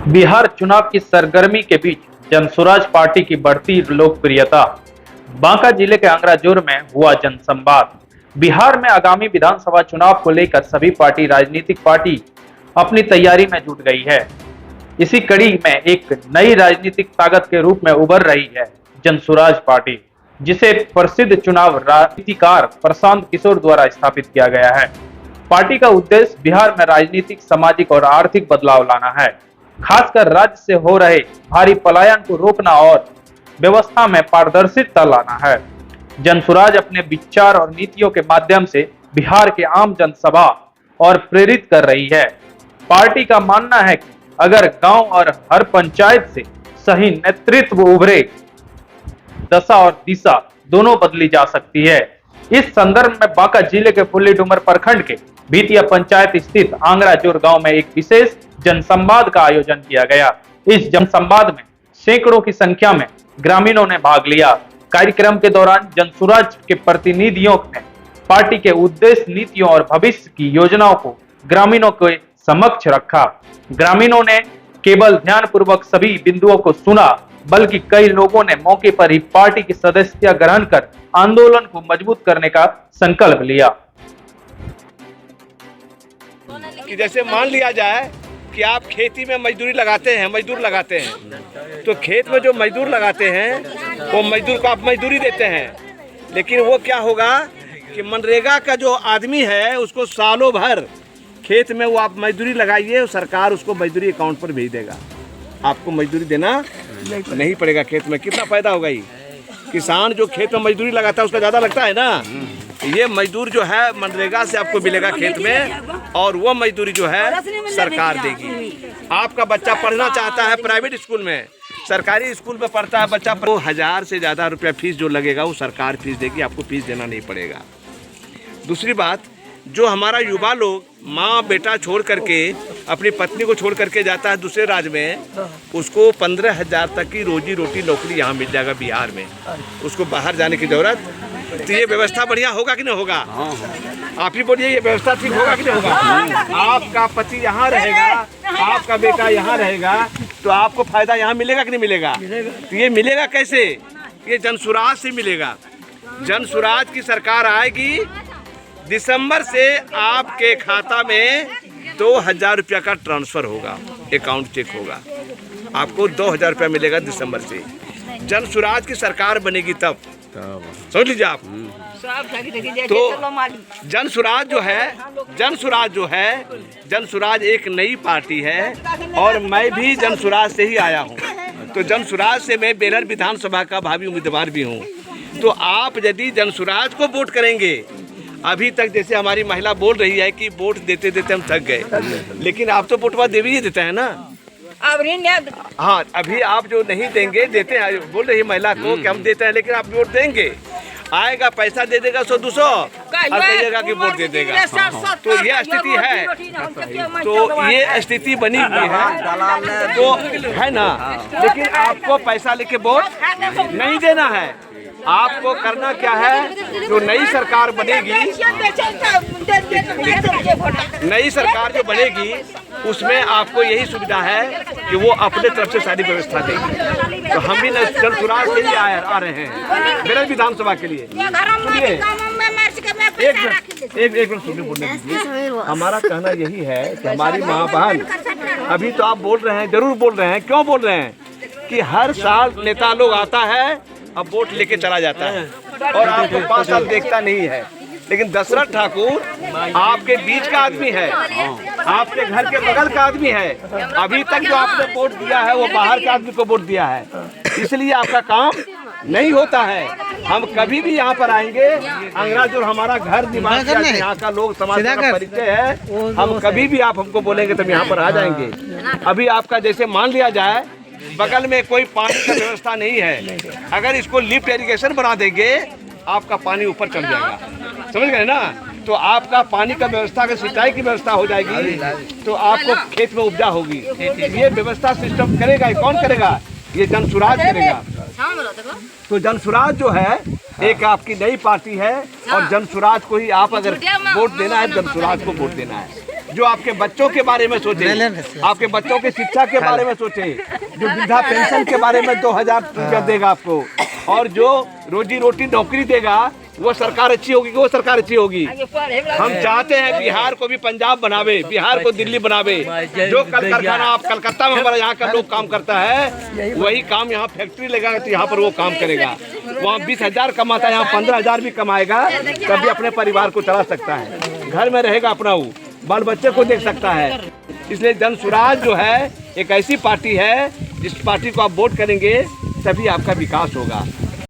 बिहार चुनाव की सरगर्मी के बीच जनसुराज पार्टी की बढ़ती लोकप्रियता। बांका जिले के आंगराजोर में हुआ जनसंवाद। बिहार में आगामी विधानसभा चुनाव को लेकर सभी राजनीतिक पार्टी अपनी तैयारी में जुट गई है। इसी कड़ी में एक नई राजनीतिक ताकत के रूप में उभर रही है जनसुराज पार्टी, जिसे प्रसिद्ध चुनाव राजनीतिकार प्रशांत किशोर द्वारा स्थापित किया गया है। पार्टी का उद्देश्य बिहार में राजनीतिक, सामाजिक और आर्थिक बदलाव लाना है, खासकर राज्य से हो रहे भारी पलायन को रोकना और व्यवस्था में पारदर्शिता लाना है। जनसुराज अपने विचार और नीतियों के माध्यम से बिहार के आम जनसभा और प्रेरित कर रही है। पार्टी का मानना है कि अगर गांव और हर पंचायत से सही नेतृत्व उभरे, दशा और दिशा दोनों बदली जा सकती है। इस संदर्भ में बांका जिले के फुल्ली डुमर प्रखंड के भीतिया पंचायत स्थित आंगराजोर गांव में एक विशेष जनसंवाद का आयोजन किया गया। इस जनसंवाद में सैकड़ों की संख्या में ग्रामीणों ने भाग लिया। कार्यक्रम के दौरान जनसुराज के प्रतिनिधियों ने पार्टी के उद्देश्य, नीतियों और भविष्य की योजनाओं को ग्रामीणों के समक्ष रखा। ग्रामीणों ने केवल ध्यानपूर्वक सभी बिंदुओं को सुना, बल्कि कई लोगों ने मौके पर ही पार्टी की सदस्यता ग्रहण कर आंदोलन को मजबूत करने का संकल्प लिया। कि जैसे मान लिया जाए कि आप खेती में मजदूर लगाते हैं, तो खेत में जो मजदूर लगाते हैं वो मजदूर को आप मजदूरी देते हैं, लेकिन वो क्या होगा कि मनरेगा का जो आदमी है उसको सालों भर खेत में वो आप मजदूरी लगाइए, सरकार उसको मजदूरी अकाउंट पर भेज देगा, आपको मजदूरी देना नहीं पड़ेगा। खेत में कितना फायदा होगा। ये किसान जो खेत में मजदूरी लगाता है उसका ज़्यादा लगता है ना। ये मजदूर जो है मनरेगा से आपको मिलेगा खेत में, और वो मजदूरी जो है सरकार देगी। आपका बच्चा पढ़ना चाहता है प्राइवेट स्कूल में, सरकारी स्कूल में पढ़ता है बच्चा, 1000 से ज़्यादा रुपया फीस जो लगेगा वो सरकार फीस देगी, आपको फीस देना नहीं पड़ेगा। दूसरी बात, जो हमारा युवा लोग माँ बेटा छोड़ करके अपनी पत्नी को छोड़ करके जाता है दूसरे राज्य में, उसको 15,000 तक की रोजी रोटी नौकरी यहाँ मिल जाएगा बिहार में, उसको बाहर जाने की जरूरत। तो ये व्यवस्था बढ़िया होगा कि नहीं होगा? आप ही बोलिए, ये व्यवस्था ठीक होगा कि नहीं होगा? आपका पति यहाँ रहेगा, आपका बेटा यहाँ रहेगा, तो आपको फायदा यहाँ मिलेगा कि नहीं मिलेगा? तो ये मिलेगा कैसे? ये जनसुराज से मिलेगा। जनसुराज की सरकार आएगी, दिसंबर से आपके खाता में 2000 रुपया का ट्रांसफर होगा, अकाउंट चेक होगा, आपको 2000 रुपया मिलेगा दिसंबर से। जनसुराज की सरकार बनेगी तब, समझ लीजिए आप। तो जनसुराज एक नई पार्टी है, और मैं भी जनसुराज से ही आया हूँ। तो जनसुराज से मैं बेलर विधानसभा का भावी उम्मीदवार भी हूँ। तो आप यदि जनसुराज को वोट करेंगे, अभी तक जैसे हमारी महिला बोल रही है कि वोट देते देते हम थक गए, लेकिन आप तो वोटवा देवी ही देते हैं ना। हाँ, अभी आप जो नहीं देंगे, देते हैं, बोल रही महिला को कि हम देते हैं, लेकिन आप वोट देंगे, आएगा पैसा दे देगा 100-200 और कहिएगा कि वोट दे देगा। तो ये स्थिति है, तो ये स्थिति बनी हुई है, तो है ना। लेकिन आपको पैसा लेके वोट नहीं देना है। आपको करना क्या है, जो नई सरकार बनेगी, नई सरकार जो बनेगी उसमें आपको यही सुविधा है कि वो अपने तरफ से सारी व्यवस्था देगी। तो हम भी जनसुराज से ही आ रहे हैं बेलर विधानसभा के लिए। सुनिए, एक मिनट सुनिए, बोलने दीजिए। हमारा कहना यही है कि हमारी माँ बहन, अभी तो आप बोल रहे हैं, जरूर बोल रहे हैं, क्यों बोल रहे हैं कि हर साल नेता लोग आता है, अब वोट लेके चला जाता है और आपको 5 साल देखता नहीं है। लेकिन दशरथ ठाकुर आपके बीच का आदमी है, आपके घर के बगल का आदमी है। अभी तक जो आपने वोट दिया है वो बाहर के आदमी को वोट दिया है, इसलिए आपका काम नहीं होता है। हम कभी भी यहाँ पर आएंगे, आंगराजोर हमारा घर, दिमाग यहाँ का लोग समाज का परिचय है, हम कभी भी आप हमको बोलेंगे तो हम यहाँ पर आ जाएंगे। अभी आपका जैसे मान लिया जाए बगल में कोई पानी का व्यवस्था नहीं है, अगर इसको लिफ्ट इरिगेशन बना देंगे, आपका पानी ऊपर चढ़ जाएगा, समझ गए ना। तो आपका पानी का व्यवस्था, अगर सिंचाई की व्यवस्था हो जाएगी तो आपको खेत में उपजा होगी। ये व्यवस्था सिस्टम करेगा, कौन करेगा? ये जनसुराज करेगा। तो जनसुराज जो है एक आपकी नई पार्टी है, और जनसुराज को ही आप अगर वोट देना है, जनसुराज को वोट देना है। जो आपके बच्चों के बारे में सोचे, आपके बच्चों की शिक्षा के बारे में सोचे, जो वृद्धा पेंशन के बारे में 2000 रुपया देगा आपको, और जो रोजी रोटी नौकरी देगा, वो सरकार अच्छी होगी, वो सरकार अच्छी होगी। हम चाहते हैं बिहार को भी पंजाब बनावे, बिहार को दिल्ली बनावे। जो कल कारखाना आप कलकत्ता में हमारा यहाँ का लोग काम करता है, वही काम यहाँ फैक्ट्री लगाएगा तो यहाँ पर वो काम करेगा। वहाँ 20,000 कमाता है, यहाँ 15,000 भी कमाएगा, तभी अपने परिवार को चला सकता है, घर में रहेगा अपना, वो बाल बच्चे को देख सकता है। इसलिए जन स्वराज जो है एक ऐसी पार्टी है जिस पार्टी को आप वोट करेंगे तभी आपका विकास होगा।